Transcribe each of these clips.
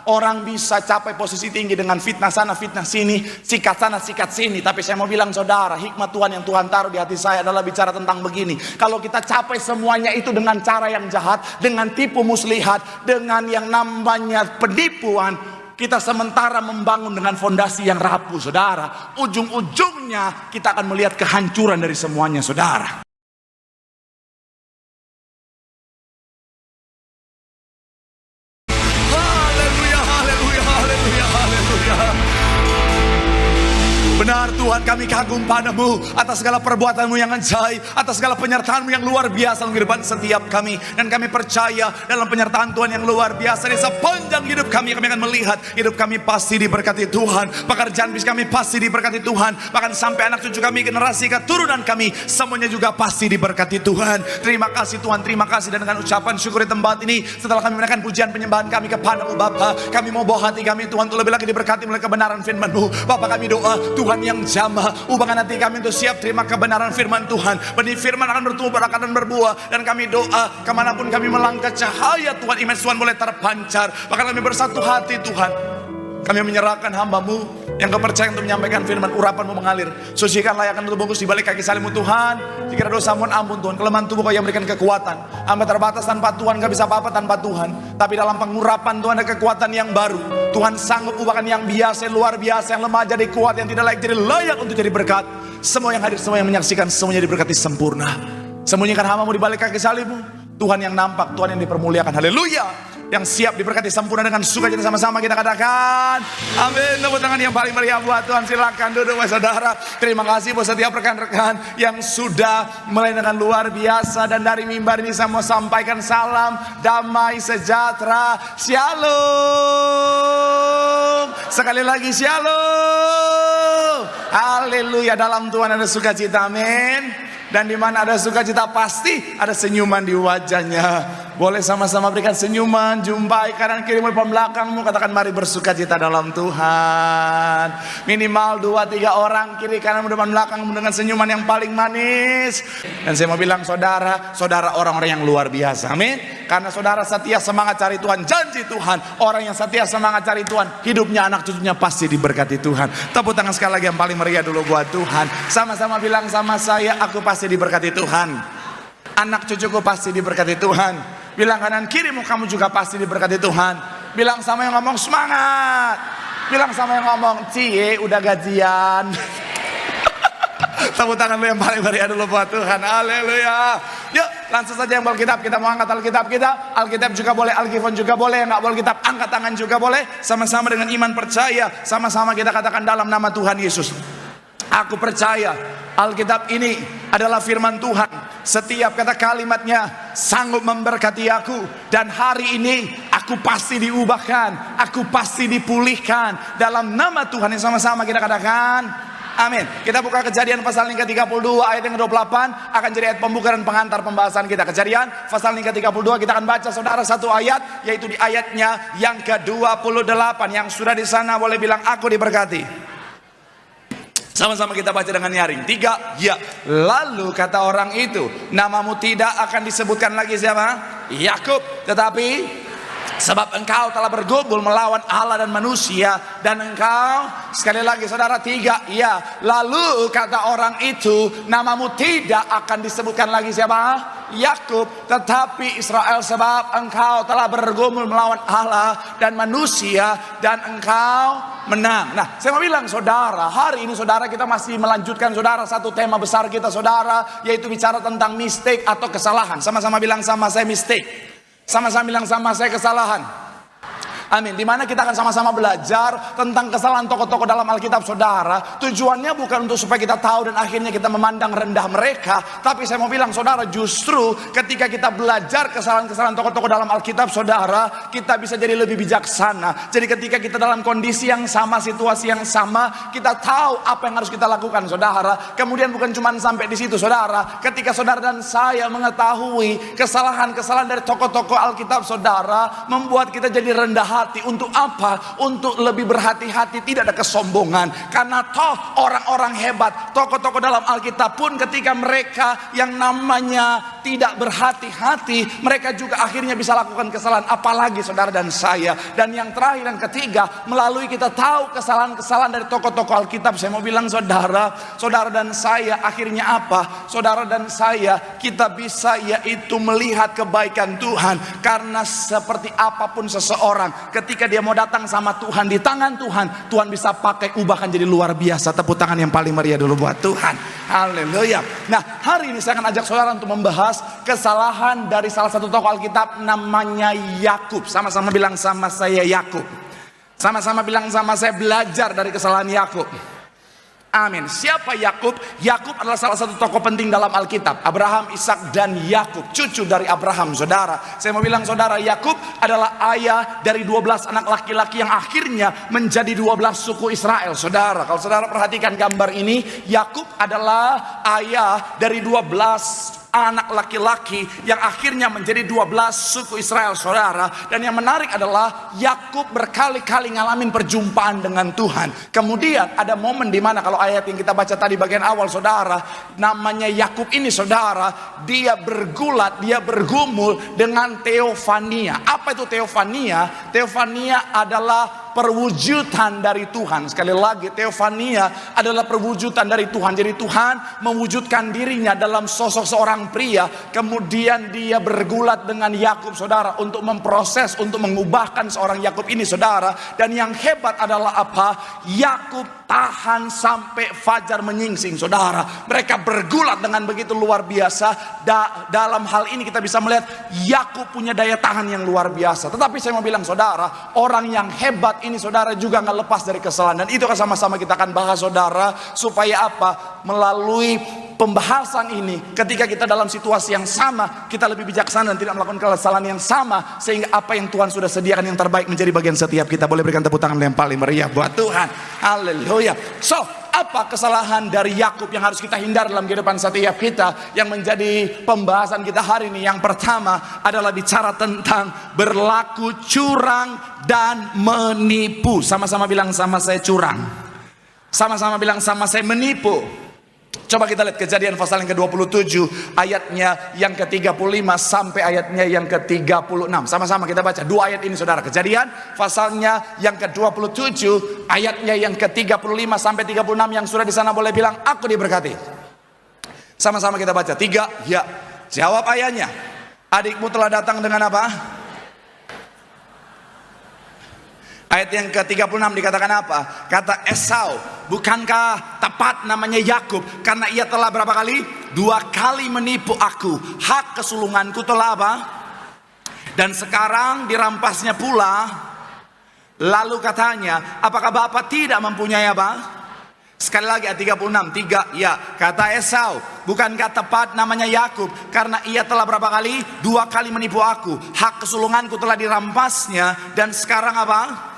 Orang bisa capai posisi tinggi dengan fitnah sana, fitnah sini, sikat sana, sikat sini. Tapi saya mau bilang saudara, hikmat Tuhan yang Tuhan taruh di hati saya adalah bicara tentang begini. Kalau kita capai semuanya itu dengan cara yang jahat, dengan tipu muslihat, dengan yang namanya penipuan, kita sementara membangun dengan fondasi yang rapuh, saudara. Ujung-ujungnya kita akan melihat kehancuran dari semuanya, saudara. Benar Tuhan, kami kagum padamu atas segala perbuatanmu yang ajaib, atas segala penyertaanmu yang luar biasa dalam kehidupan setiap kami. Dan kami percaya dalam penyertaan Tuhan yang luar biasa di sepanjang hidup kami akan melihat hidup kami pasti diberkati Tuhan. Pekerjaan bisnis kami pasti diberkati Tuhan. Bahkan sampai anak cucu kami, generasi keturunan kami, semuanya juga pasti diberkati Tuhan. Terima kasih Tuhan, terima kasih. Dan dengan ucapan syukur di tempat ini, setelah kami menaikkan pujian penyembahan kami kepadamu Bapa, kami mau bawa hati kami Tuhan untuk lebih lagi diberkati melalui kebenaran firman-Mu. Bapa, kami doa Tuhan yang jamah, ubahkan hati kami untuk siap terima kebenaran firman Tuhan. Benih firman akan bertumbuh, berakar dan berbuah. Dan kami doa kemanapun kami melangkah, cahaya Tuhan, iman Tuhan boleh terpancar. Bahkan kami bersatu hati Tuhan, kami menyerahkan hamba-Mu yang kepercayaan untuk menyampaikan firman. Urapan-Mu mengalir, sucikan layakan untuk bungkus di balik kaki salib-Mu Tuhan. Jika ada dosa mohon ampun Tuhan, kelemahan tubuh Kau yang berikan kekuatan. Hamba terbatas tanpa Tuhan, gak bisa apa-apa tanpa Tuhan. Tapi dalam pengurapan Tuhan ada kekuatan yang baru. Tuhan sanggup ubahkan yang biasa, luar biasa, yang lemah jadi kuat, yang tidak layak jadi layak untuk jadi berkat. Semua yang hadir, semua yang menyaksikan, semuanya diberkati sempurna. Sembunyikan hamba-Mu di balik kaki salib-Mu. Tuhan yang nampak, Tuhan yang dipermuliakan. Haleluya. Yang siap diberkati sempurna dengan sukacita, sama-sama kita katakan amin. Tepuk tangan yang paling meriah buat Tuhan. Silakan duduk saudara. Terima kasih buat setiap rekan-rekan yang sudah mulai dengan luar biasa. Dan dari mimbar ini saya mau sampaikan salam damai sejahtera, shalom. Sekali lagi shalom. Haleluya. Dalam Tuhan ada sukacita, amin. Dan di mana ada sukacita pasti ada senyuman di wajahnya. Boleh sama-sama berikan senyuman, jumpai kanan kiri depan belakangmu, katakan mari bersukacita dalam Tuhan. Minimal 2-3 orang kiri kanan depan belakangmu dengan senyuman yang paling manis. Dan saya mau bilang saudara, saudara orang-orang yang luar biasa, amin. Karena saudara setia semangat cari Tuhan, janji Tuhan, orang yang setia semangat cari Tuhan, hidupnya anak cucunya pasti diberkati Tuhan. Tepuk tangan sekali lagi yang paling meriah dulu buat Tuhan. Sama-sama bilang sama saya, aku pasti diberkati Tuhan. Anak cucuku pasti diberkati Tuhan. Bilang kanan kirimu, kamu juga pasti diberkati Tuhan. Bilang sama yang ngomong semangat. Bilang sama yang ngomong cie udah gajian. Tepuk tangan lu yang paling meriah dulu buat Tuhan. Haleluya. Yuk langsung saja yang Alkitab, kita mau angkat Alkitab kita. Alkitab juga boleh, Alkifon juga boleh. Yang gak boleh Alkitab, angkat tangan juga boleh. Sama-sama dengan iman percaya, sama-sama kita katakan dalam nama Tuhan Yesus, aku percaya Alkitab ini adalah firman Tuhan. Setiap kata kalimatnya sanggup memberkati aku. Dan hari ini aku pasti diubahkan, aku pasti dipulihkan dalam nama Tuhan. Yang sama-sama kita katakan amin. Kita buka Kejadian pasal yang ke-32 ayat yang ke-28, akan jadi ayat pembuka dan pengantar pembahasan kita. Kejadian pasal yang ke-32, kita akan baca saudara satu ayat, yaitu di ayatnya yang ke-28. Yang sudah di sana boleh bilang aku diberkati. Sama-sama kita baca dengan nyaring. 3, ya. Lalu kata orang itu, namamu tidak akan disebutkan lagi siapa? Yakub, tetapi sebab engkau telah bergumul melawan Allah dan manusia, dan engkau, sekali lagi saudara, 3, ya. Lalu kata orang itu, namamu tidak akan disebutkan lagi siapa? Yakub, tetapi Israel, sebab engkau telah bergumul melawan Allah dan manusia, dan engkau menang. Nah, saya mau bilang saudara, hari ini saudara kita masih melanjutkan saudara satu tema besar kita saudara, yaitu bicara tentang mistake atau kesalahan. Sama-sama bilang sama saya mistake. Sama-sama bilang sama saya kesalahan. Amin. Dimana kita akan sama-sama belajar tentang kesalahan tokoh-tokoh dalam Alkitab saudara. Tujuannya bukan untuk supaya kita tahu dan akhirnya kita memandang rendah mereka. Tapi saya mau bilang saudara, justru ketika kita belajar kesalahan-kesalahan tokoh-tokoh dalam Alkitab saudara, kita bisa jadi lebih bijaksana. Jadi ketika kita dalam kondisi yang sama, situasi yang sama, kita tahu apa yang harus kita lakukan saudara. Kemudian bukan cuma sampai di situ saudara. Ketika saudara dan saya mengetahui kesalahan-kesalahan dari tokoh-tokoh Alkitab saudara, membuat kita jadi rendah hati. hati. Untuk apa? Untuk lebih berhati-hati, tidak ada kesombongan. Karena toh orang-orang hebat, tokoh-tokoh dalam Alkitab pun ketika mereka yang namanya tidak berhati-hati, mereka juga akhirnya bisa lakukan kesalahan. Apalagi saudara dan saya. Dan yang terakhir dan ketiga, melalui kita tahu kesalahan-kesalahan dari tokoh-tokoh Alkitab, saya mau bilang saudara dan saya akhirnya apa? Saudara dan saya, kita bisa yaitu melihat kebaikan Tuhan. Karena seperti apapun seseorang, ketika dia mau datang sama Tuhan, di tangan Tuhan, Tuhan bisa pakai, ubahkan jadi luar biasa. Tepuk tangan yang paling meriah dulu buat Tuhan. Haleluya. Nah, hari ini saya akan ajak saudara untuk membahas kesalahan dari salah satu tokoh Alkitab namanya Yakub. Sama-sama bilang sama saya Yakub. Sama-sama bilang sama saya, belajar dari kesalahan Yakub. Amin. Siapa Yakub? Yakub adalah salah satu tokoh penting dalam Alkitab. Abraham, Ishak dan Yakub, cucu dari Abraham, saudara. Saya mau bilang saudara, Yakub adalah ayah dari 12 anak laki-laki yang akhirnya menjadi 12 suku Israel, saudara. Kalau saudara perhatikan gambar ini, Yakub adalah ayah dari 12 anak laki-laki yang akhirnya menjadi 12 suku Israel, saudara. Dan yang menarik adalah Yakub berkali-kali ngalamin perjumpaan dengan Tuhan. Kemudian ada momen di mana kalau ayat yang kita baca tadi bagian awal, saudara, namanya Yakub ini, saudara, dia bergulat, dia bergumul dengan teofania. Apa itu teofania? Teofania adalah perwujudan dari Tuhan. Sekali lagi, teofania adalah perwujudan dari Tuhan. Jadi Tuhan mewujudkan dirinya dalam sosok seorang pria. Kemudian dia bergulat dengan Yakub, saudara, untuk memproses, untuk mengubahkan seorang Yakub ini, saudara. Dan yang hebat adalah apa? Yakub tahan sampai fajar menyingsing, saudara. Mereka bergulat dengan begitu luar biasa. Dalam hal ini kita bisa melihat Yakub punya daya tahan yang luar biasa. Tetapi saya mau bilang saudara, orang yang hebat ini, saudara, juga nggak lepas dari kesalahan. Dan itu kan sama-sama kita akan bahas, saudara. Supaya apa? Melalui pembahasan ini, ketika kita dalam situasi yang sama, kita lebih bijaksana dan tidak melakukan kesalahan yang sama, sehingga apa yang Tuhan sudah sediakan yang terbaik menjadi bagian setiap kita. Boleh berikan tepuk tangan yang paling meriah buat Tuhan. Haleluya. So, apa kesalahan dari Yakub yang harus kita hindar dalam kehidupan setiap kita, yang menjadi pembahasan kita hari ini? Yang pertama adalah bicara tentang berlaku curang dan menipu. Sama-sama bilang sama saya curang. Sama-sama bilang sama saya menipu. Coba kita lihat Kejadian pasal yang ke-27 ayatnya yang ke-35 sampai ayatnya yang ke-36. Sama-sama kita baca dua ayat ini, saudara. Kejadian pasalnya yang ke-27 ayatnya yang ke-35 sampai 36. Yang sudah di sana boleh bilang aku diberkati. Sama-sama kita baca. 3, ya. Jawab ayahnya, adikmu telah datang dengan apa? Ayat yang ke-36 dikatakan apa? Kata Esau, bukankah tepat namanya Yakub? Karena ia telah berapa kali? 2 kali menipu aku. Hak kesulunganku telah apa? Dan sekarang dirampasnya pula. Lalu katanya, apakah Bapak tidak mempunyai apa? Sekali lagi ayat 36, 3, ya. Kata Esau, bukankah tepat namanya Yakub? Karena ia telah berapa kali? 2 kali menipu aku. Hak kesulunganku telah dirampasnya. Dan sekarang apa?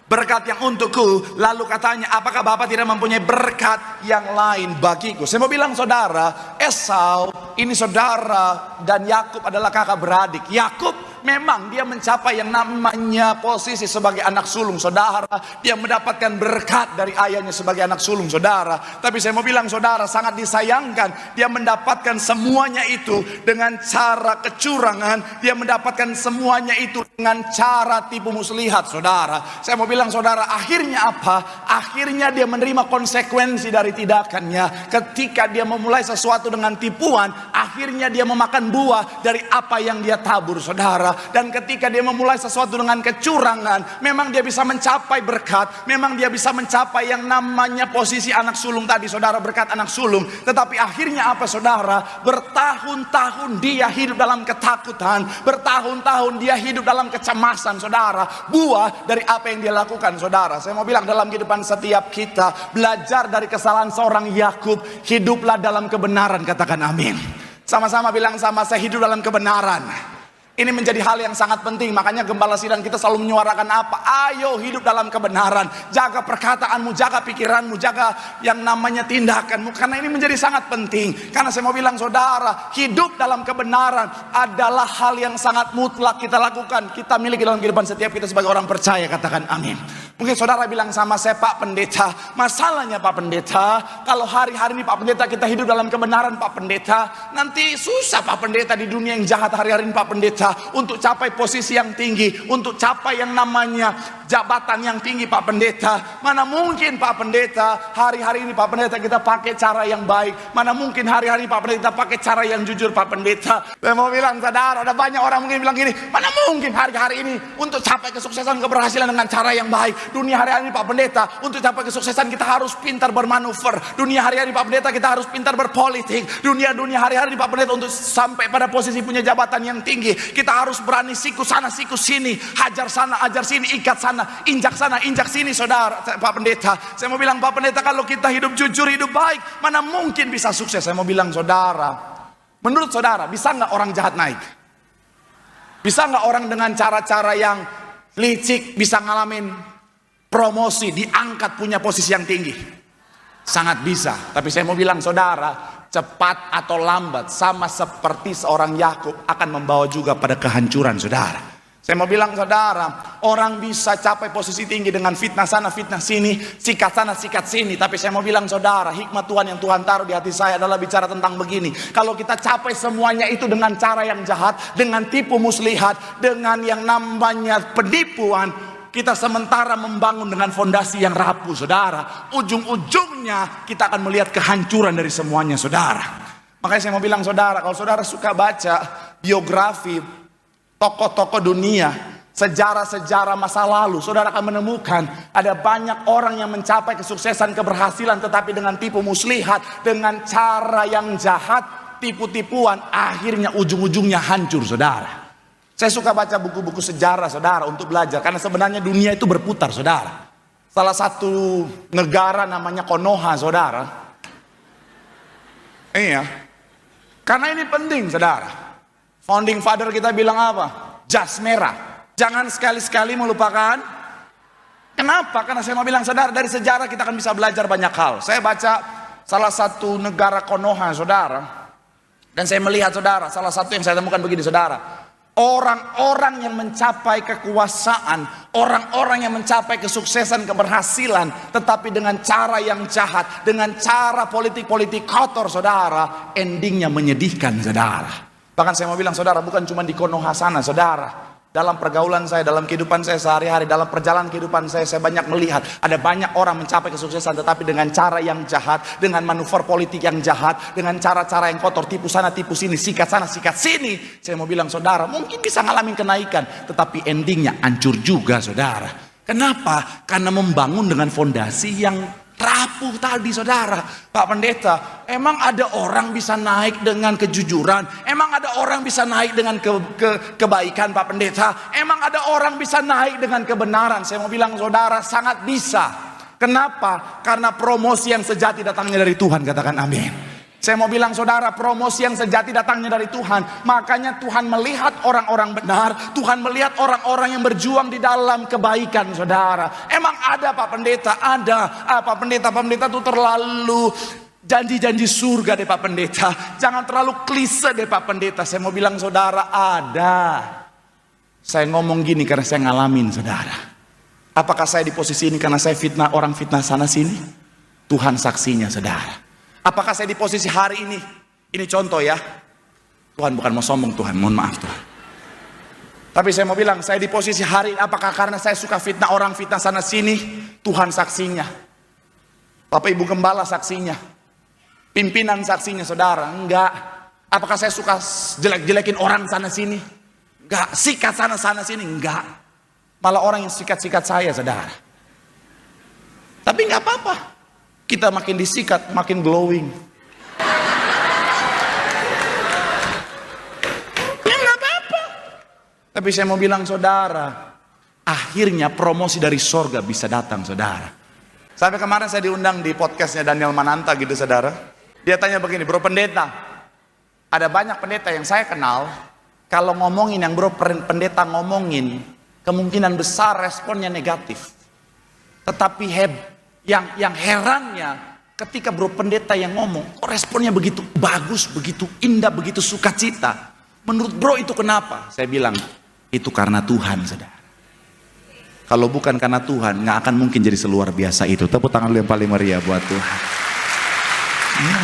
Berkat yang untukku. Lalu katanya, apakah Bapak tidak mempunyai berkat yang lain bagiku? Saya mau bilang saudara, Esau ini saudara dan Yakub adalah kakak beradik. Yakub memang dia mencapai yang namanya posisi sebagai anak sulung, saudara. Dia mendapatkan berkat dari ayahnya sebagai anak sulung, saudara. Tapi saya mau bilang saudara, sangat disayangkan dia mendapatkan semuanya itu dengan cara kecurangan. Dia mendapatkan semuanya itu dengan cara tipu muslihat, saudara. Saya mau bilang saudara, akhirnya apa? Akhirnya dia menerima konsekuensi dari tindakannya. Ketika dia memulai sesuatu dengan tipuan, akhirnya dia memakan buah dari apa yang dia tabur, saudara. Dan ketika dia memulai sesuatu dengan kecurangan, memang dia bisa mencapai berkat, memang dia bisa mencapai yang namanya posisi anak sulung tadi, saudara, berkat anak sulung. Tetapi akhirnya apa, saudara? Bertahun-tahun dia hidup dalam ketakutan, bertahun-tahun dia hidup dalam kecemasan, saudara. Buah dari apa yang dia lakukan, saudara. Saya mau bilang dalam kehidupan setiap kita, belajar dari kesalahan seorang Yakub, hiduplah dalam kebenaran. Katakan amin. Sama-sama bilang sama saya, hidup dalam kebenaran. Ini menjadi hal yang sangat penting. Makanya gembala sidang kita selalu menyuarakan apa? Ayo hidup dalam kebenaran. Jaga perkataanmu, jaga pikiranmu, jaga yang namanya tindakanmu. Karena ini menjadi sangat penting. Karena saya mau bilang saudara, hidup dalam kebenaran adalah hal yang sangat mutlak kita lakukan. Kita miliki dalam kehidupan setiap kita sebagai orang percaya. Katakan amin. Mungkin saudara bilang sama saya, Pak Pendeta, masalahnya Pak Pendeta, kalau hari-hari ini Pak Pendeta kita hidup dalam kebenaran Pak Pendeta, nanti susah Pak Pendeta di dunia yang jahat hari-hari ini Pak Pendeta, untuk capai posisi yang tinggi, untuk capai yang namanya jabatan yang tinggi Pak Pendeta. Mana mungkin Pak Pendeta hari-hari ini Pak Pendeta kita pakai cara yang baik, mana mungkin hari-hari Pak Pendeta pakai cara yang jujur Pak Pendeta. Saya mau bilang saudara, ada banyak orang mungkin bilang gini, mana mungkin hari-hari ini untuk capai kesuksesan keberhasilan dengan cara yang baik. Dunia hari-hari ini Pak Pendeta, untuk capai kesuksesan kita harus pintar bermanuver. Dunia hari-hari ini Pak Pendeta kita harus pintar berpolitik. Dunia hari-hari ini Pak Pendeta untuk sampai pada posisi punya jabatan yang tinggi, kita harus berani siku sana siku sini, hajar sana ajar sini, ikat sana injak sini saudara. Pak Pendeta, saya mau bilang Pak Pendeta, kalau kita hidup jujur, hidup baik, mana mungkin bisa sukses. Saya mau bilang saudara, menurut saudara bisa nggak orang jahat naik? Bisa nggak orang dengan cara-cara yang licik bisa ngalamin promosi, diangkat, punya posisi yang tinggi? Sangat bisa. Tapi saya mau bilang saudara, cepat atau lambat, sama seperti seorang Yakub, akan membawa juga pada kehancuran saudara. Saya mau bilang saudara, orang bisa capai posisi tinggi dengan fitnah sana fitnah sini, sikat sana sikat sini. Tapi saya mau bilang saudara, hikmat Tuhan yang Tuhan taruh di hati saya adalah bicara tentang begini. Kalau kita capai semuanya itu dengan cara yang jahat, dengan tipu muslihat, dengan yang namanya penipuan, kita sementara membangun dengan fondasi yang rapuh saudara, ujung-ujungnya kita akan melihat kehancuran dari semuanya saudara. Makanya saya mau bilang saudara, kalau saudara suka baca biografi tokoh-tokoh dunia, sejarah-sejarah masa lalu, saudara akan menemukan ada banyak orang yang mencapai kesuksesan, keberhasilan, tetapi dengan tipu muslihat, dengan cara yang jahat, tipu-tipuan, akhirnya ujung-ujungnya hancur saudara. Saya suka baca buku-buku sejarah saudara untuk belajar, karena sebenarnya dunia itu berputar saudara. Salah satu negara namanya Konoha saudara. Iya. Karena ini penting saudara. Founding father kita bilang apa? Jas merah. Jangan sekali-sekali melupakan. Kenapa? Karena saya mau bilang saudara, dari sejarah kita akan bisa belajar banyak hal. Saya baca salah satu negara Konoha saudara, dan saya melihat saudara, salah satu yang saya temukan begini saudara. Orang-orang yang mencapai kekuasaan, orang-orang yang mencapai kesuksesan, keberhasilan, tetapi dengan cara yang jahat, dengan cara politik-politik kotor saudara, endingnya menyedihkan saudara. Bahkan saya mau bilang saudara, bukan cuma di Konoha sana saudara, dalam pergaulan saya, dalam kehidupan saya sehari-hari, dalam perjalanan kehidupan saya banyak melihat ada banyak orang mencapai kesuksesan tetapi dengan cara yang jahat, dengan manuver politik yang jahat, dengan cara-cara yang kotor, tipu sana tipu sini, sikat sana sikat sini. Saya mau bilang saudara, mungkin bisa ngalamin kenaikan tetapi endingnya hancur juga saudara. Kenapa? Karena membangun dengan fondasi yang rapuh tadi saudara. Pak Pendeta, emang ada orang bisa naik dengan kejujuran? Emang ada orang bisa naik dengan kebaikan Pak Pendeta? Emang ada orang bisa naik dengan kebenaran? Saya mau bilang saudara, sangat bisa. Kenapa? Karena promosi yang sejati datangnya dari Tuhan. Katakan amin. Saya mau bilang saudara, promosi yang sejati datangnya dari Tuhan. Makanya Tuhan melihat orang-orang benar, Tuhan melihat orang-orang yang berjuang di dalam kebaikan saudara. Emang ada Pak Pendeta? Ada. Pak Pendeta itu terlalu janji-janji surga deh Pak Pendeta. Jangan terlalu klise deh Pak Pendeta. Saya mau bilang saudara, ada. Saya ngomong gini karena saya ngalamin saudara. Apakah saya di posisi ini karena saya fitnah orang fitnah sana sini? Tuhan saksinya saudara. Apakah saya di posisi hari ini? Ini contoh ya. Tuhan bukan mau sombong Tuhan, mohon maaf Tuhan. Tapi saya mau bilang, saya di posisi hari ini apakah karena saya suka fitnah orang fitnah sana sini? Tuhan saksinya. Bapak Ibu Gembala saksinya. Pimpinan saksinya saudara. Enggak. Apakah saya suka jelek-jelekin orang sana sini? Enggak. Sikat sana sini? Enggak. Malah orang yang sikat-sikat saya saudara. Tapi enggak apa-apa. Kita makin disikat, makin glowing. Ya nggak apa-apa. Tapi saya mau bilang saudara, akhirnya promosi dari sorga bisa datang saudara. Sampai kemarin saya diundang di podcastnya Daniel Mananta gitu saudara. Dia tanya begini, bro pendeta, ada banyak pendeta yang saya kenal, Kalau ngomongin yang bro pendeta ngomongin, kemungkinan besar responnya negatif. Tetapi yang herannya ketika bro pendeta yang ngomong, kok responnya begitu bagus, begitu indah, begitu sukacita. Menurut bro itu kenapa? Saya bilang, itu karena Tuhan, saudara. Kalau bukan karena Tuhan, nggak akan mungkin jadi seluar biasa itu. Tepuk tangan lu yang paling meriah buat Tuhan. Ya.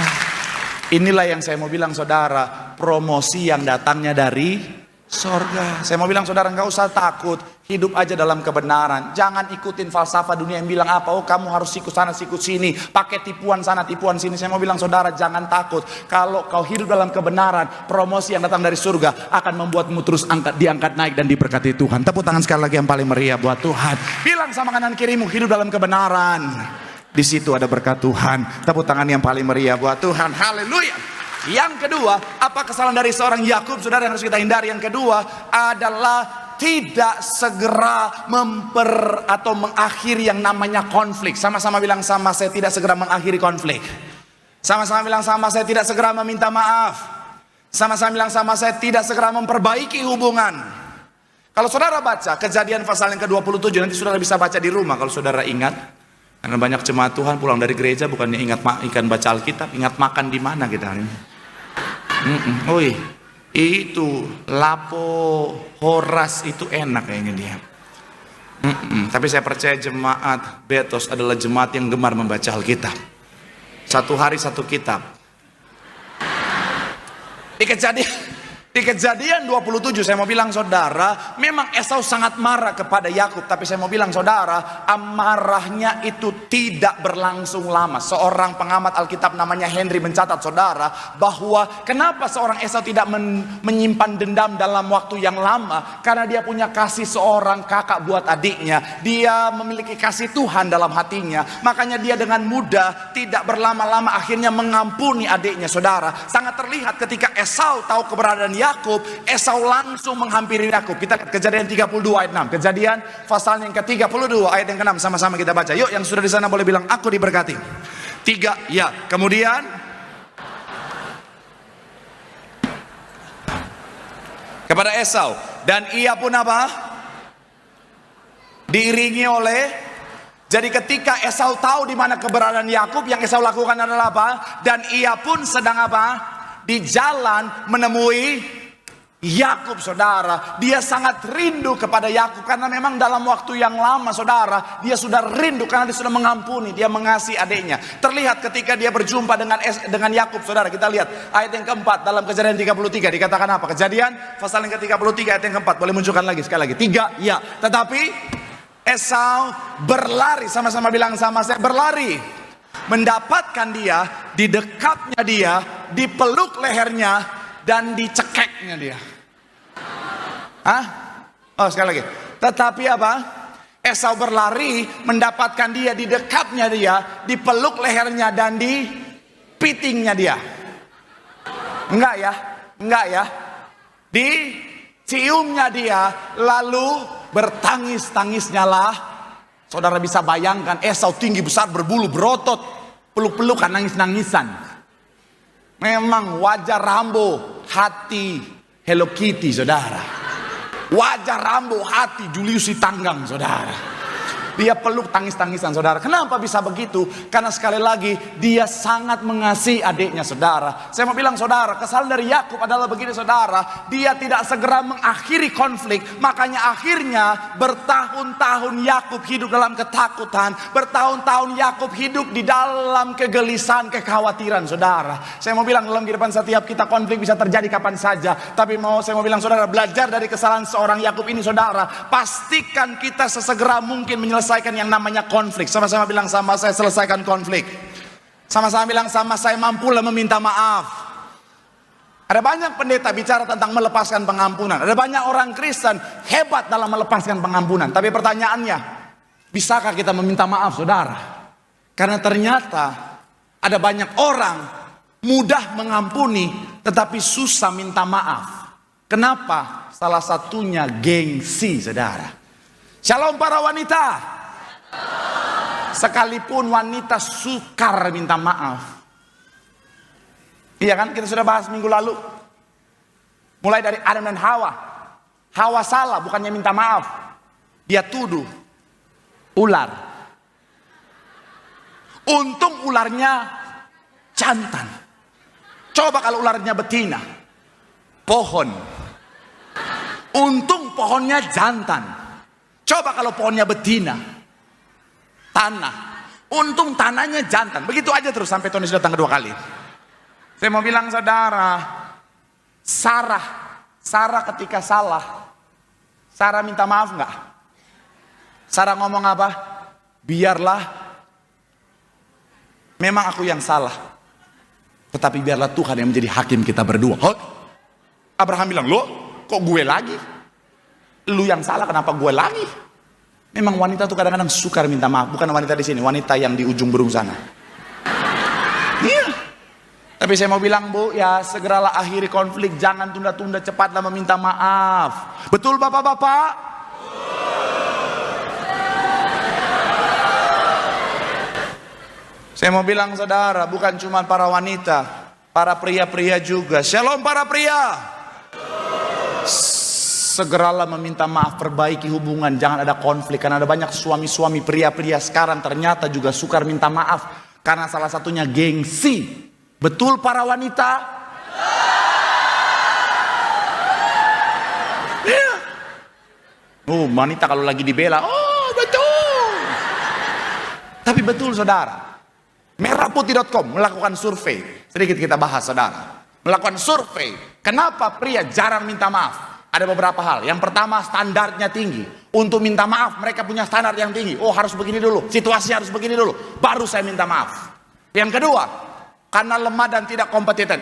Inilah yang saya mau bilang saudara, promosi yang datangnya dari sorga. Saya mau bilang saudara, nggak usah takut, hidup aja dalam kebenaran. Jangan ikutin falsafah dunia yang bilang apa, oh kamu harus sikut sana sikut sini, pakai tipuan sana tipuan sini. Saya mau bilang saudara, jangan takut. Kalau kau hidup dalam kebenaran, promosi yang datang dari surga akan membuatmu terus diangkat naik dan diberkati Tuhan. Tepuk tangan sekali lagi yang paling meriah buat Tuhan. Bilang sama kanan kirimu, hidup dalam kebenaran, di situ ada berkat Tuhan. Tepuk tangan yang paling meriah buat Tuhan. Haleluya. Yang kedua, apa kesalahan dari seorang Yakub, saudara, yang harus kita hindari? Yang kedua adalah tidak segera mengakhiri yang namanya konflik. Sama-sama bilang sama saya, tidak segera mengakhiri konflik. Sama-sama bilang sama saya, tidak segera meminta maaf. Sama-sama bilang sama saya, tidak segera memperbaiki hubungan. Kalau saudara baca Kejadian pasal yang ke-27, nanti saudara bisa baca di rumah kalau saudara ingat. Karena banyak jemaat Tuhan pulang dari gereja bukannya ingat baca Alkitab, ingat makan di mana kita hari ini. Itu lapo horas itu enak kayaknya dia. Tapi saya percaya jemaat Betos adalah jemaat yang gemar membaca Alkitab. Satu hari satu kitab. Di kejadian 27 saya mau bilang saudara, memang Esau sangat marah kepada Yakub, tapi saya mau bilang saudara, amarahnya itu tidak berlangsung lama. Seorang pengamat Alkitab namanya Henry mencatat saudara, bahwa kenapa seorang Esau tidak menyimpan dendam dalam waktu yang lama, karena dia punya kasih seorang kakak buat adiknya. Dia memiliki kasih Tuhan dalam hatinya, makanya dia dengan mudah tidak berlama-lama akhirnya mengampuni adiknya. Saudara, sangat terlihat ketika Esau tahu keberadaan Yakub, Esau langsung menghampiri Yakub. Kita lihat Kejadian 32 ayat 6. Kejadian pasal yang ke-32 ayat yang ke-6, sama-sama kita baca. Yuk, yang sudah di sana boleh bilang aku diberkati. 3, ya. Kemudian kepada Esau, dan ia pun apa? Diiringi oleh. Jadi ketika Esau tahu di mana keberadaan Yakub, yang Esau lakukan adalah apa? Dan ia pun sedang apa? Di jalan menemui Yakub, saudara. Dia sangat rindu kepada Yakub karena memang dalam waktu yang lama, saudara, dia sudah rindu karena dia sudah mengampuni, dia mengasihi adiknya. Terlihat ketika dia berjumpa dengan Yakub, saudara. Kita lihat ayat yang keempat dalam Kejadian 33 dikatakan apa? Kejadian pasal yang ke-33 ayat yang keempat. Boleh munculkan lagi sekali lagi. 3, ya. Tetapi Esau berlari, sama-sama bilang sama saya, berlari. Mendapatkan dia, didekapnya dia, dipeluk lehernya, dan dicekeknya dia. Oh, sekali lagi. Tetapi apa? Esau berlari, mendapatkan dia, didekapnya dia, dipeluk lehernya, dan dipitingnya dia. Enggak ya. Diciumnya dia, lalu bertangis-tangisnya lah. Saudara bisa bayangkan, Esau tinggi besar, berbulu, berotot, peluk-pelukan, nangis-nangisan. Memang wajah Rambo, hati Hello Kitty, saudara. Wajah Rambo, hati Julius Tanggang, saudara. Dia peluk, tangis-tangisan, saudara. Kenapa bisa begitu? Karena sekali lagi dia sangat mengasihi adiknya, saudara. Saya mau bilang saudara, kesalahan dari Yakub adalah begini, saudara. Dia tidak segera mengakhiri konflik. Makanya akhirnya bertahun-tahun Yakub hidup dalam ketakutan. Bertahun-tahun Yakub hidup di dalam kegelisahan, kekhawatiran, saudara. Saya mau bilang dalam kehidupan setiap kita konflik bisa terjadi kapan saja. Tapi saya mau bilang saudara, belajar dari kesalahan seorang Yakub ini, saudara. Pastikan kita sesegera mungkin menyelesaikan yang namanya konflik. Sama-sama bilang sama saya, selesaikan konflik. Sama-sama bilang sama saya, mampulah meminta maaf. Ada banyak pendeta bicara tentang melepaskan pengampunan. Ada banyak orang Kristen hebat dalam melepaskan pengampunan. Tapi pertanyaannya, bisakah kita meminta maaf, saudara? Karena ternyata ada banyak orang mudah mengampuni tetapi susah minta maaf. Kenapa? Salah satunya gengsi, saudara. Shalom para wanita. Sekalipun wanita sukar minta maaf. Iya kan, kita sudah bahas minggu lalu. Mulai dari Adam dan Hawa. Hawa salah, bukannya minta maaf. Dia tuduh ular. Untung ularnya jantan. Coba kalau ularnya betina. Pohon. Untung pohonnya jantan. Coba kalau pohonnya betina. Tanah. Untung tanahnya jantan. Begitu aja terus sampai Tony datang kedua kali. Saya mau bilang saudara, Sarah ketika salah, Sarah minta maaf nggak? Sarah ngomong apa? Biarlah, memang aku yang salah, tetapi biarlah Tuhan yang menjadi hakim kita berdua. Hot? Abraham bilang, lo kok gue lagi? Lu yang salah, kenapa gue lagi? Memang wanita tuh kadang-kadang sukar minta maaf. Bukan wanita di sini, wanita yang di ujung burung sana. Iya. Tapi saya mau bilang, Bu, ya segeralah akhiri konflik, jangan tunda-tunda, cepatlah meminta maaf. Betul Bapak-bapak? Saya mau bilang saudara, bukan cuma para wanita, para pria-pria juga. Shalom para pria. Segeralah meminta maaf, perbaiki hubungan, jangan ada konflik. Karena ada banyak suami-suami pria-pria sekarang ternyata juga sukar minta maaf. Karena salah satunya gengsi. Betul para wanita? Ya. Wanita kalau lagi dibela, oh betul. Tapi betul saudara. Merahputih.com melakukan survei. Sedikit kita bahas saudara. Melakukan survei. Kenapa pria jarang minta maaf? Ada beberapa hal. Yang pertama, standarnya tinggi. Untuk minta maaf mereka punya standar yang tinggi. Oh harus begini dulu, situasi harus begini dulu, baru saya minta maaf. Yang kedua, karena lemah dan tidak kompeten.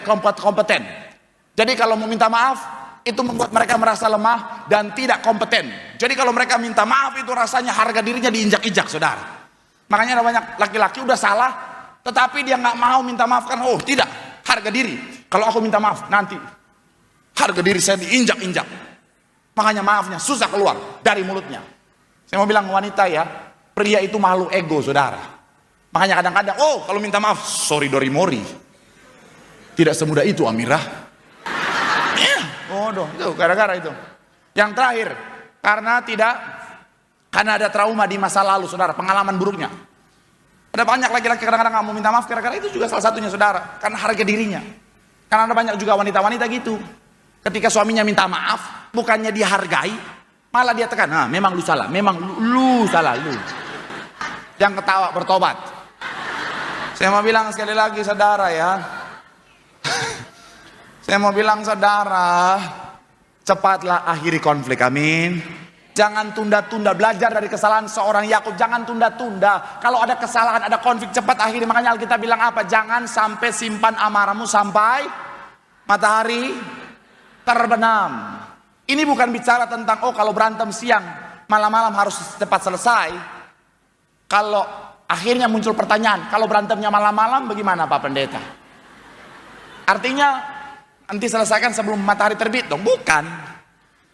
Jadi kalau mau minta maaf, itu membuat mereka merasa lemah dan tidak kompeten. Jadi kalau mereka minta maaf itu rasanya harga dirinya diinjak-injak saudara. Makanya ada banyak laki-laki udah salah, tetapi dia nggak mau minta maaf kan. Oh tidak, harga diri. Kalau aku minta maaf nanti harga diri saya diinjak-injak. Makanya maafnya susah keluar dari mulutnya. Saya mau bilang wanita ya, pria itu makhluk ego saudara. Makanya kadang-kadang, oh kalau minta maaf, sorry Dori Mori. Tidak semudah itu Amirah. Bodoh, itu gara-gara itu. Yang terakhir, karena ada trauma di masa lalu saudara, pengalaman buruknya. Ada banyak laki-laki kadang-kadang nggak mau minta maaf, gara-gara itu juga salah satunya saudara. Karena harga dirinya. Karena ada banyak juga wanita-wanita gitu. Ketika suaminya minta maaf, bukannya dihargai, malah dia tekan. Nah, memang lu salah, memang lu salah, lu. Yang ketawa bertobat. Saya mau bilang sekali lagi saudara ya. Saya mau bilang saudara, cepatlah akhiri konflik, amin. Jangan tunda-tunda, belajar dari kesalahan seorang Yakub, jangan tunda-tunda. Kalau ada kesalahan, ada konflik, cepat akhiri. Makanya Alkitab bilang apa? Jangan sampai simpan amarahmu sampai matahari terbenam. Ini bukan bicara tentang oh kalau berantem siang, malam-malam harus cepat selesai. Kalau akhirnya muncul pertanyaan, kalau berantemnya malam-malam bagaimana Pak Pendeta? Artinya nanti selesaikan sebelum matahari terbit dong? Bukan.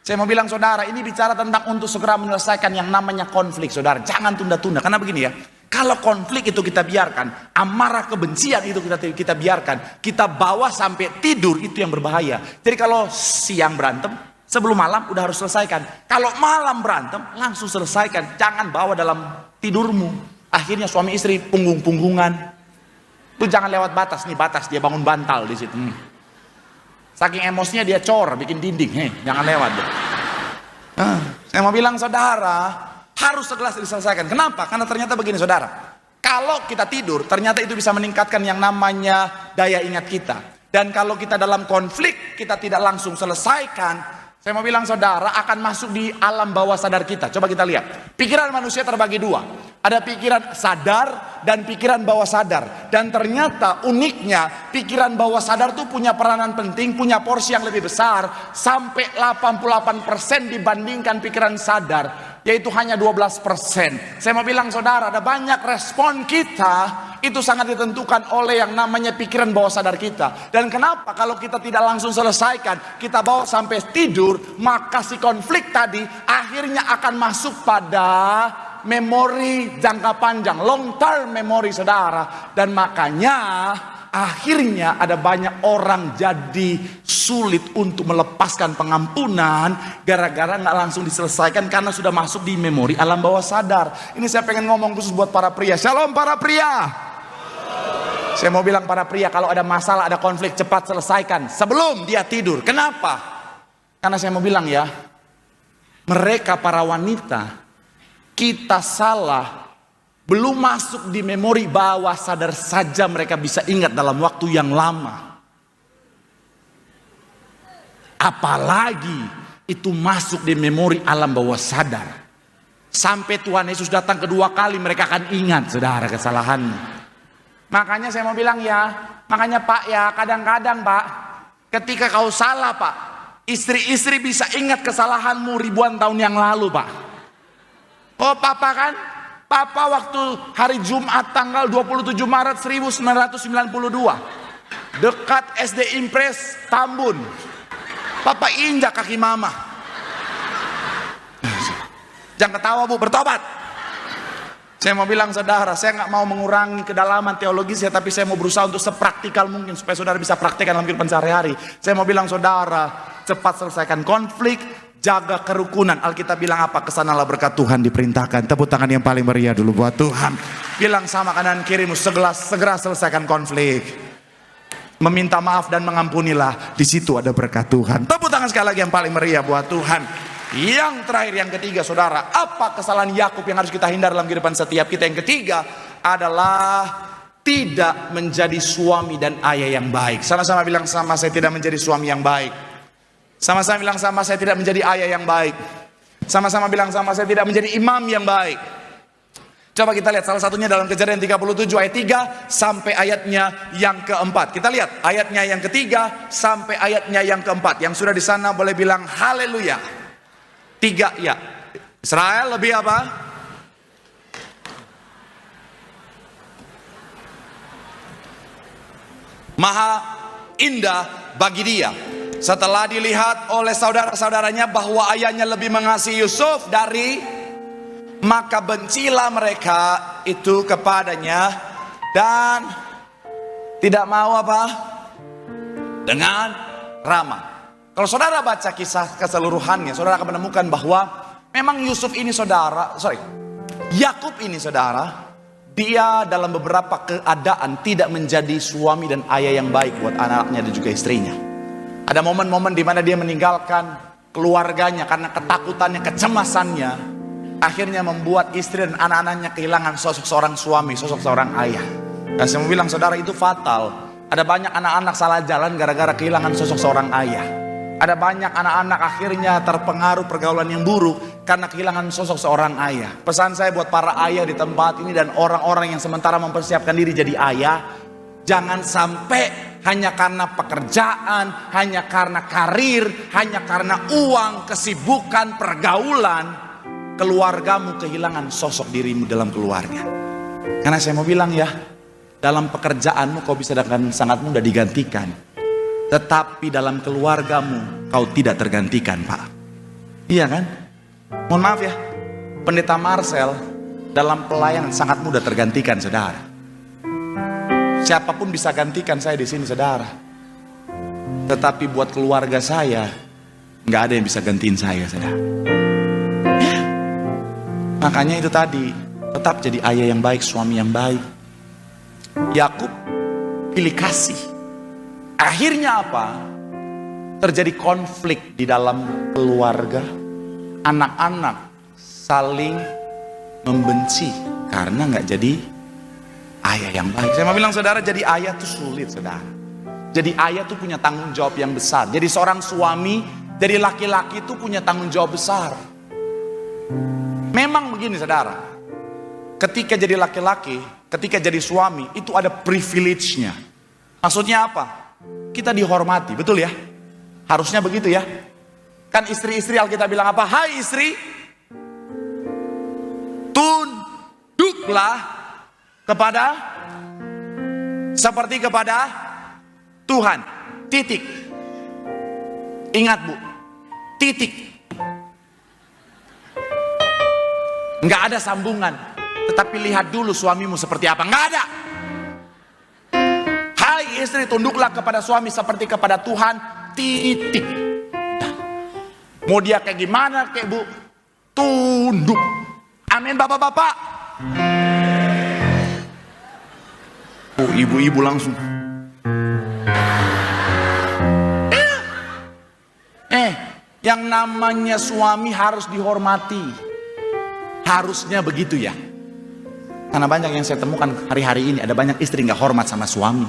Saya mau bilang saudara, ini bicara tentang untuk segera menyelesaikan yang namanya konflik saudara. Jangan tunda-tunda, karena begini ya. Kalau konflik itu kita biarkan, amarah kebencian itu kita biarkan, kita bawa sampai tidur, itu yang berbahaya. Jadi kalau siang berantem, sebelum malam udah harus selesaikan. Kalau malam berantem, langsung selesaikan. Jangan bawa dalam tidurmu. Akhirnya suami istri punggung-punggungan. Itu jangan lewat batas, nih batas, dia bangun bantal di situ. Saking emosinya dia cor, bikin dinding. Jangan lewat deh. Saya mau bilang saudara, harus segera diselesaikan. Kenapa? Karena ternyata begini saudara, kalau kita tidur, ternyata itu bisa meningkatkan yang namanya daya ingat kita. Dan kalau kita dalam konflik, kita tidak langsung selesaikan, saya mau bilang saudara, akan masuk di alam bawah sadar kita. Coba kita lihat. Pikiran manusia terbagi dua. Ada pikiran sadar dan pikiran bawah sadar. Dan ternyata uniknya, pikiran bawah sadar itu punya peranan penting, punya porsi yang lebih besar. Sampai 88% dibandingkan pikiran sadar. Yaitu hanya 12%. Saya mau bilang saudara, ada banyak respon kita itu sangat ditentukan oleh yang namanya pikiran bawah sadar kita. Dan kenapa kalau kita tidak langsung selesaikan, kita bawa sampai tidur, maka si konflik tadi akhirnya akan masuk pada memori jangka panjang, long term memory saudara. Dan makanya akhirnya ada banyak orang jadi sulit untuk melepaskan pengampunan gara-gara nggak langsung diselesaikan karena sudah masuk di memori alam bawah sadar. Ini saya pengen ngomong khusus buat para pria. Shalom para pria. Saya mau bilang para pria, kalau ada masalah, ada konflik, cepat selesaikan sebelum dia tidur. Kenapa? Karena saya mau bilang ya, mereka para wanita, kita salah, belum masuk di memori bawah sadar saja mereka bisa ingat dalam waktu yang lama. Apalagi itu masuk di memori alam bawah sadar. Sampai Tuhan Yesus datang kedua kali mereka akan ingat saudara kesalahannya. Makanya saya mau bilang ya, makanya Pak ya, kadang-kadang Pak, ketika kau salah Pak, istri-istri bisa ingat kesalahanmu ribuan tahun yang lalu Pak. Oh Papa kan? Papa waktu hari Jumat tanggal 27 Maret 1992 dekat SD Impres Tambun, Papa injak kaki Mama. Jangan ketawa Bu, bertobat. Saya mau bilang saudara, saya nggak mau mengurangi kedalaman teologis ya, tapi saya mau berusaha untuk sepraktikal mungkin supaya saudara bisa praktekkan dalam kehidupan sehari-hari. Saya mau bilang saudara, cepat selesaikan konflik, jaga kerukunan. Alkitab bilang apa? Kesanalah berkat Tuhan diperintahkan. Tepuk tangan yang paling meriah dulu buat Tuhan. Bilang sama kanan kirimu, segera selesaikan konflik. Meminta maaf dan mengampunilah. Di situ ada berkat Tuhan. Tepuk tangan sekali lagi yang paling meriah buat Tuhan. Yang terakhir, yang ketiga saudara, apa kesalahan Yakub yang harus kita hindari dalam kehidupan setiap kita? Yang ketiga adalah tidak menjadi suami dan ayah yang baik. Sama-sama bilang sama saya, tidak menjadi suami yang baik. Sama-sama bilang sama saya, tidak menjadi ayah yang baik. Sama-sama bilang sama saya, tidak menjadi imam yang baik. Coba kita lihat salah satunya dalam Kejadian 37 ayat 3 sampai ayatnya yang keempat. Kita lihat ayatnya yang ketiga sampai ayatnya yang keempat. Yang sudah di sana boleh bilang haleluya. 3 ya. Israel lebih apa? Maha indah bagi dia. Setelah dilihat oleh saudara-saudaranya bahwa ayahnya lebih mengasihi Yusuf dari, maka bencilah mereka itu kepadanya dan tidak mau apa? Dengan ramah. Kalau saudara baca kisah keseluruhannya, saudara akan menemukan bahwa memang Yusuf ini Yakub ini saudara, dia dalam beberapa keadaan tidak menjadi suami dan ayah yang baik buat anak-anaknya dan juga istrinya. Ada momen-momen di mana dia meninggalkan keluarganya karena ketakutannya, kecemasannya, akhirnya membuat istri dan anak-anaknya kehilangan sosok seorang suami, sosok seorang ayah. Dan saya mau bilang saudara, itu fatal. Ada banyak anak-anak salah jalan gara-gara kehilangan sosok seorang ayah. Ada banyak anak-anak akhirnya terpengaruh pergaulan yang buruk karena kehilangan sosok seorang ayah. Pesan saya buat para ayah di tempat ini dan orang-orang yang sementara mempersiapkan diri jadi ayah, jangan sampai hanya karena pekerjaan, hanya karena karir, hanya karena uang, kesibukan, pergaulan, keluargamu kehilangan sosok dirimu dalam keluarga. Karena saya mau bilang ya, dalam pekerjaanmu kau bisa dengan sangat mudah digantikan. Tetapi dalam keluargamu kau tidak tergantikan Pak. Iya kan? Mohon maaf ya, Pendeta Marcel dalam pelayanan sangat mudah tergantikan saudara. Siapapun bisa gantikan saya di sini saudara. Tetapi buat keluarga saya nggak ada yang bisa gantiin saya saudara. Ya. Makanya itu tadi, tetap jadi ayah yang baik, suami yang baik. Yakub pilih kasih. Akhirnya apa? Terjadi konflik di dalam keluarga. Anak-anak saling membenci karena nggak jadi ayah yang baik. Saya mau bilang saudara, jadi ayah tuh sulit saudara. Jadi ayah tuh punya tanggung jawab yang besar. Jadi seorang suami, jadi laki-laki tuh punya tanggung jawab besar. Memang begini saudara, ketika jadi laki-laki, ketika jadi suami, itu ada privilege-nya. Maksudnya apa? Kita dihormati, betul ya? Harusnya begitu ya. Kan istri-istri Alkitab bilang apa? Hai istri, tunduklah kepada seperti kepada Tuhan. Titik. Ingat Bu, titik. Nggak ada sambungan. Tetapi lihat dulu suamimu seperti apa. Nggak ada. Hai istri, tunduklah kepada suami seperti kepada Tuhan, titik. Mau dia kayak gimana kayak bu, tunduk. Amin bapak-bapak. Ibu-ibu langsung. Yang namanya suami harus dihormati. Harusnya begitu ya. Karena banyak yang saya temukan hari-hari ini, ada banyak istri nggak hormat sama suami.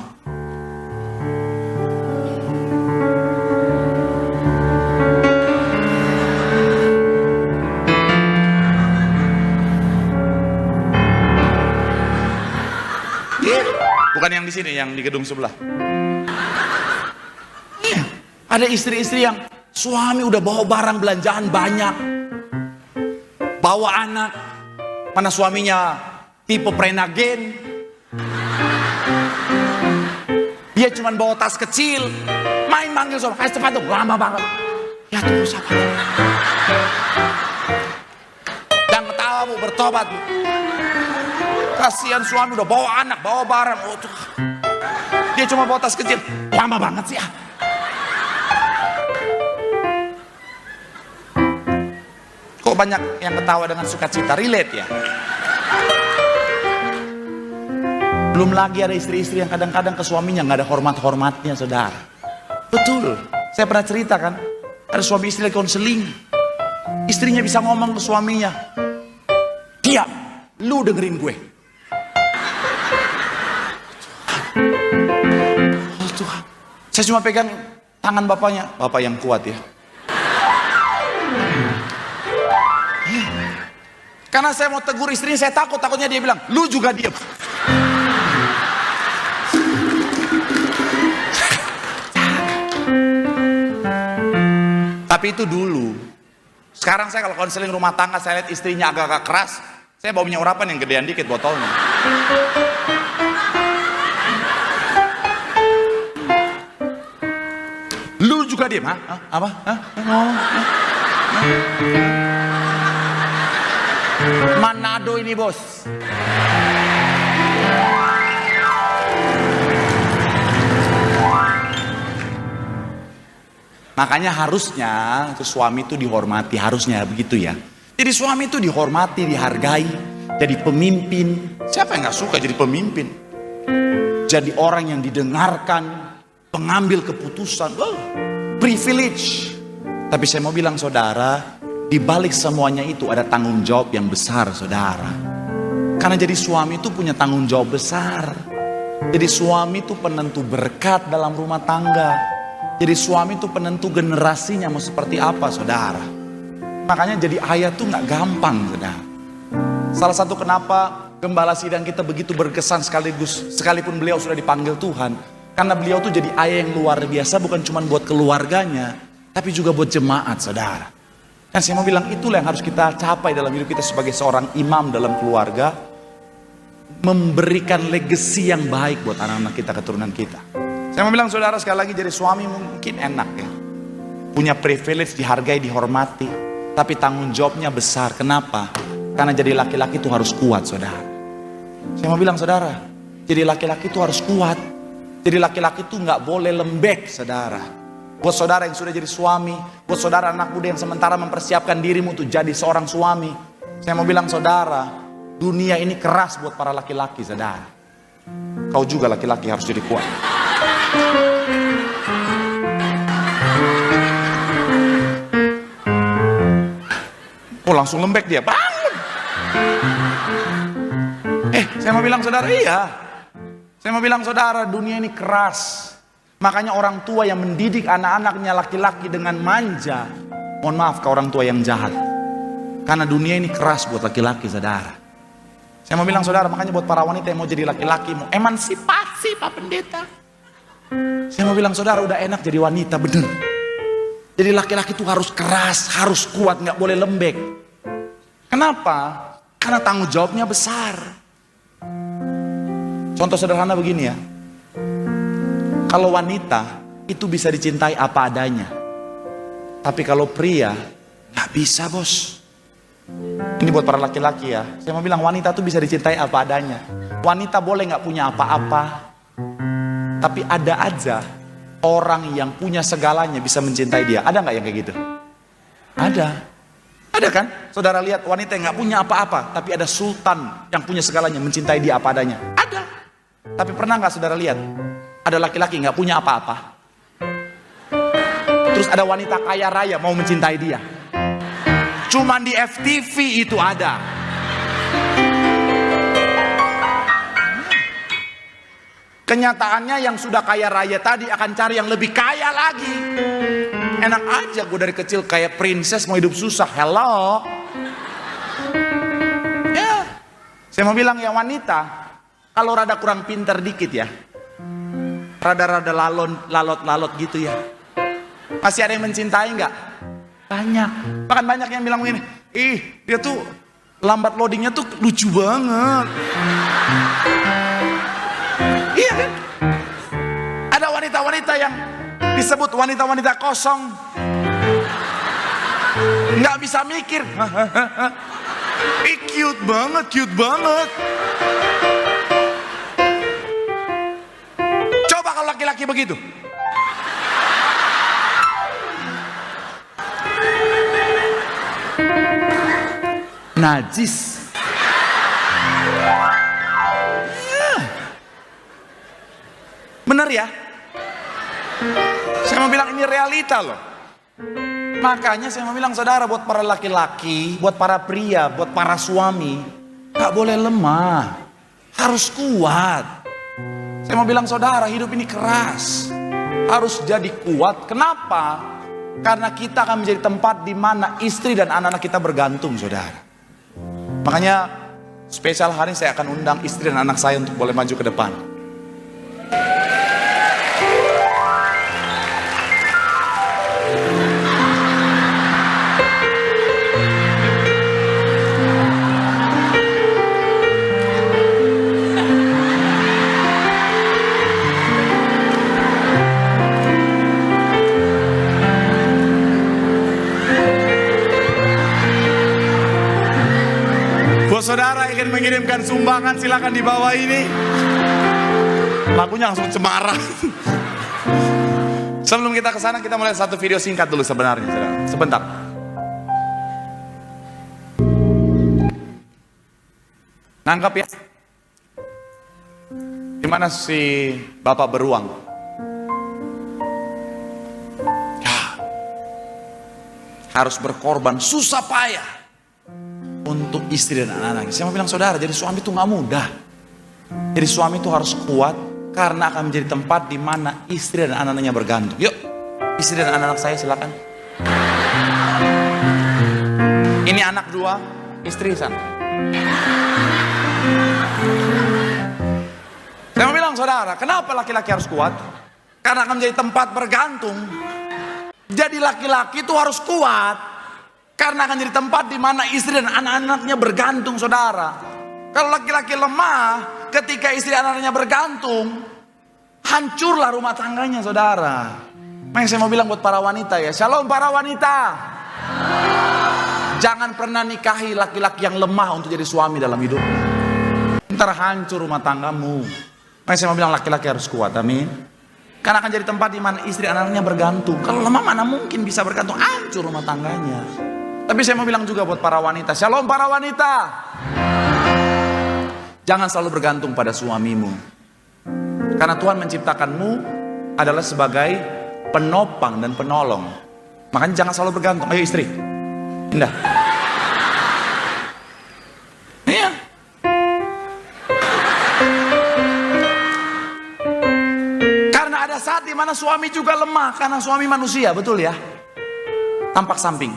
Bukan yang di sini, yang di gedung sebelah. Ada istri-istri yang suami udah bawa barang belanjaan banyak, bawa anak, mana suaminya tipe prenagen, dia cuma bawa tas kecil, main manggil suami, ayo cepat dong, lama banget. Ya tunggu sabar. Dan ketawa bu, bertobat bu. Kasihan suami udah bawa anak, bawa barang, dia cuma bawa tas kecil, lama banget sih ah. Kok banyak yang ketawa dengan sukacita, relate ya? Belum lagi ada istri-istri yang kadang-kadang ke suaminya nggak ada hormat-hormatnya, saudara. Betul, saya pernah cerita kan, ada suami istri lagi konseling, istrinya bisa ngomong ke suaminya, diam, lu dengerin gue. Oh Tuhan, saya cuma pegang tangan bapaknya, bapak yang kuat ya. Karena saya mau tegur istrinya, saya takutnya dia bilang, lu juga diam. Tapi itu dulu. Sekarang saya kalau konseling rumah tangga, saya lihat istrinya agak-agak keras, saya bawa minyak urapan yang gedean dikit botolnya. Lu juga diam, ha? Apa? Manado ini bos. Makanya harusnya suami itu dihormati, harusnya begitu ya. Jadi suami itu dihormati, dihargai, jadi pemimpin. Siapa yang gak suka jadi pemimpin? Jadi orang yang didengarkan, pengambil keputusan, privilege. Tapi saya mau bilang saudara, di balik semuanya itu ada tanggung jawab yang besar saudara. Karena jadi suami itu punya tanggung jawab besar. Jadi suami itu penentu berkat dalam rumah tangga. Jadi suami itu penentu generasinya mau seperti apa saudara. Makanya jadi ayah tuh gak gampang saudara. Salah satu kenapa gembala sidang kita begitu berkesan sekaligus, sekalipun beliau sudah dipanggil Tuhan. Karena beliau tuh jadi ayah yang luar biasa, bukan cuma buat keluarganya, tapi juga buat jemaat saudara. Dan saya mau bilang itulah yang harus kita capai dalam hidup kita sebagai seorang imam dalam keluarga. Memberikan legacy yang baik buat anak-anak kita, keturunan kita. Saya mau bilang saudara sekali lagi, jadi suami mungkin enak ya. Punya privilege, dihargai, dihormati. Tapi tanggung jawabnya besar. Kenapa? Karena jadi laki-laki itu harus kuat saudara. Saya mau bilang saudara, jadi laki-laki itu harus kuat. Jadi laki-laki itu gak boleh lembek saudara. Buat saudara yang sudah jadi suami, buat saudara anak muda yang sementara mempersiapkan dirimu untuk jadi seorang suami. Saya mau bilang saudara, dunia ini keras buat para laki-laki saudara. Kau juga laki-laki harus jadi kuat. Oh langsung lembek dia, bangun. Saya mau bilang saudara, iya. Saya mau bilang saudara, dunia ini keras. Makanya orang tua yang mendidik anak-anaknya laki-laki dengan manja, mohon maaf ke orang tua yang jahat. Karena dunia ini keras buat laki-laki saudara. Saya mau bilang saudara, makanya buat para wanita yang mau jadi laki-laki, mau emansipasi Pak Pendeta. Saya mau bilang saudara, udah enak jadi wanita, bener. Jadi laki-laki itu harus keras, harus kuat, gak boleh lembek. Kenapa? Karena tanggung jawabnya besar. Contoh sederhana begini ya. Kalau wanita itu bisa dicintai apa adanya. Tapi kalau pria gak bisa bos. Ini buat para laki-laki ya. Saya mau bilang wanita tuh bisa dicintai apa adanya. Wanita boleh gak punya apa-apa. Tapi ada aja orang yang punya segalanya bisa mencintai dia. Ada nggak yang kayak gitu? Ada. Ada kan? Saudara lihat wanita yang nggak punya apa-apa, tapi ada sultan yang punya segalanya mencintai dia apa adanya. Ada. Tapi pernah nggak saudara lihat? Ada laki-laki nggak punya apa-apa, terus ada wanita kaya raya mau mencintai dia. Cuman di FTV itu ada. Kenyataannya yang sudah kaya raya tadi akan cari yang lebih kaya lagi. Enak aja gue dari kecil kayak princess mau hidup susah. Hello. Ya. Saya mau bilang ya wanita, kalau rada kurang pintar dikit ya, rada-rada lalot gitu ya, masih ada yang mencintai nggak? Banyak. Bahkan banyak yang bilang begini, ih dia tuh lambat loadingnya tuh lucu banget. Iya kan? Ada wanita-wanita yang disebut wanita-wanita kosong, nggak bisa mikir. Ih cute banget, cute banget. Coba kalau laki-laki begitu. Najis. Benar ya? Saya mau bilang ini realita loh. Makanya saya mau bilang saudara, buat para laki-laki, buat para pria, buat para suami, gak boleh lemah, harus kuat. Saya mau bilang saudara, hidup ini keras, harus jadi kuat. Kenapa? Karena kita akan menjadi tempat di mana istri dan anak-anak kita bergantung saudara. Makanya spesial hari saya akan undang istri dan anak saya untuk boleh maju ke depan. Saudara ingin mengirimkan sumbangan, silakan di bawah ini. Lagunya langsung cemara. Sebelum kita ke sana, kita mulai satu video singkat dulu sebenarnya, saudara. Sebentar. Nangkap ya. Gimana si bapak beruang? Ya. Harus berkorban susah payah untuk istri dan anak-anak. Saya mau bilang saudara, jadi suami itu nggak mudah. Jadi suami itu harus kuat karena akan menjadi tempat di mana istri dan anak-anaknya bergantung. Yuk, istri dan anak-anak saya silakan. Ini anak dua, istri sana. Saya mau bilang saudara, kenapa laki-laki harus kuat? Karena akan menjadi tempat bergantung. Jadi laki-laki itu harus kuat karena akan jadi tempat di mana istri dan anak-anaknya bergantung, saudara. Kalau laki-laki lemah, ketika istri dan anak-anaknya bergantung, hancurlah rumah tangganya, saudara. Makanya saya mau bilang buat para wanita ya, shalom para wanita. Jangan pernah nikahi laki-laki yang lemah untuk jadi suami dalam hidup. Ntar hancur rumah tanggamu. Makanya saya mau bilang laki-laki harus kuat, amin. Karena akan jadi tempat di mana istri dan anak-anaknya bergantung. Kalau lemah mana mungkin bisa bergantung, hancur rumah tangganya. Tapi saya mau bilang juga buat para wanita, shalom para wanita. Jangan selalu bergantung pada suamimu. Karena Tuhan menciptakanmu adalah sebagai penopang dan penolong. Makanya jangan selalu bergantung. Ayo istri, indah. Iya. Karena ada saat di mana suami juga lemah. Karena suami manusia, betul ya? Tampak samping.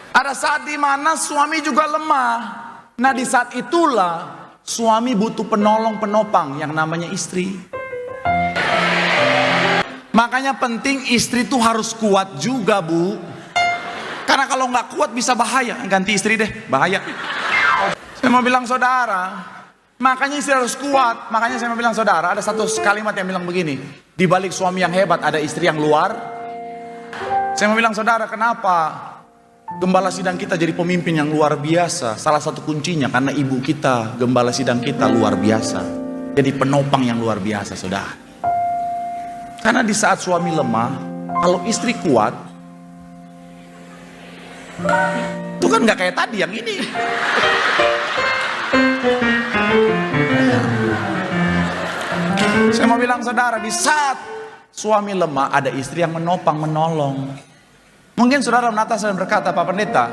Ada saat di mana suami juga lemah. Nah di saat itulah suami butuh penolong penopang yang namanya istri. Makanya penting istri itu harus kuat juga, Bu. Karena kalau nggak kuat bisa bahaya. Ganti istri deh, bahaya. Saya mau bilang saudara, makanya istri harus kuat. Makanya saya mau bilang saudara, ada satu kalimat yang bilang begini, di balik suami yang hebat ada istri yang luar. Saya mau bilang saudara, kenapa Gembala sidang kita jadi pemimpin yang luar biasa. Salah satu kuncinya karena ibu kita, gembala sidang kita luar biasa. Jadi penopang yang luar biasa, saudara. Karena di saat suami lemah, kalau istri kuat, itu kan gak kayak tadi yang ini. Saya mau bilang saudara, di saat suami lemah ada istri yang menopang, menolong. Mungkin saudara menata dan berkata, Pak Pendeta,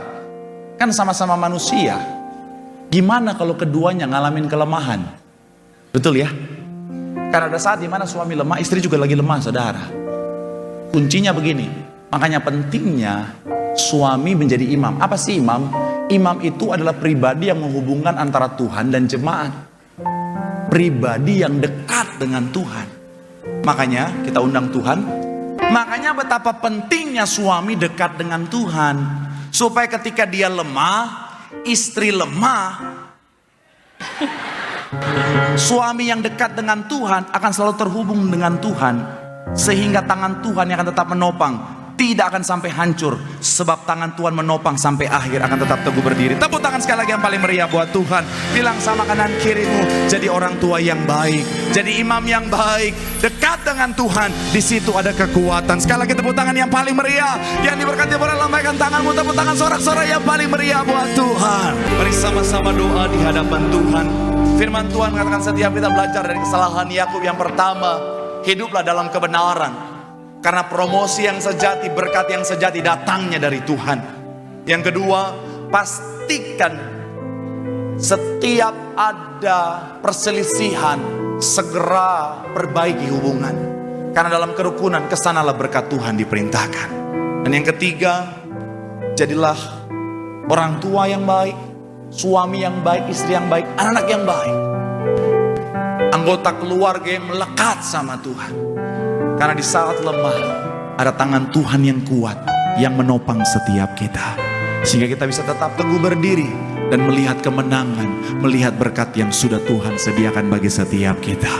kan sama-sama manusia. Gimana kalau keduanya ngalamin kelemahan? Betul ya? Karena ada saat dimana suami lemah, istri juga lagi lemah, saudara. Kuncinya begini, makanya pentingnya suami menjadi imam. Apa sih imam? Imam itu adalah pribadi yang menghubungkan antara Tuhan dan jemaat. Pribadi yang dekat dengan Tuhan. Makanya kita undang Tuhan. Makanya betapa pentingnya suami dekat dengan Tuhan. Supaya ketika dia lemah, istri lemah, suami yang dekat dengan Tuhan akan selalu terhubung dengan Tuhan. Sehingga tangan Tuhan yang akan tetap menopang, tidak akan sampai hancur. Sebab tangan Tuhan menopang sampai akhir, akan tetap teguh berdiri. Tepuk tangan sekali lagi yang paling meriah buat Tuhan. Bilang sama kanan kirimu, jadi orang tua yang baik, jadi imam yang baik, dekat dengan Tuhan. Di situ ada kekuatan. Sekali lagi tepuk tangan yang paling meriah. Yang diberkati boleh lambaikan tanganmu. Tepuk tangan sorak-sorai yang paling meriah buat Tuhan. Mari sama-sama doa di hadapan Tuhan. Firman Tuhan mengatakan setiap kita belajar dari kesalahan Yakub yang pertama, hiduplah dalam kebenaran. Karena promosi yang sejati, berkat yang sejati datangnya dari Tuhan. Yang kedua, pastikan setiap ada perselisihan, segera perbaiki hubungan. Karena dalam kerukunan, kesanalah berkat Tuhan diperintahkan. Dan yang ketiga, jadilah orang tua yang baik, suami yang baik, istri yang baik, anak-anak yang baik. Anggota keluarga yang melekat sama Tuhan. Karena di saat lemah, ada tangan Tuhan yang kuat, yang menopang setiap kita. Sehingga kita bisa tetap teguh berdiri, dan melihat kemenangan, melihat berkat yang sudah Tuhan sediakan bagi setiap kita.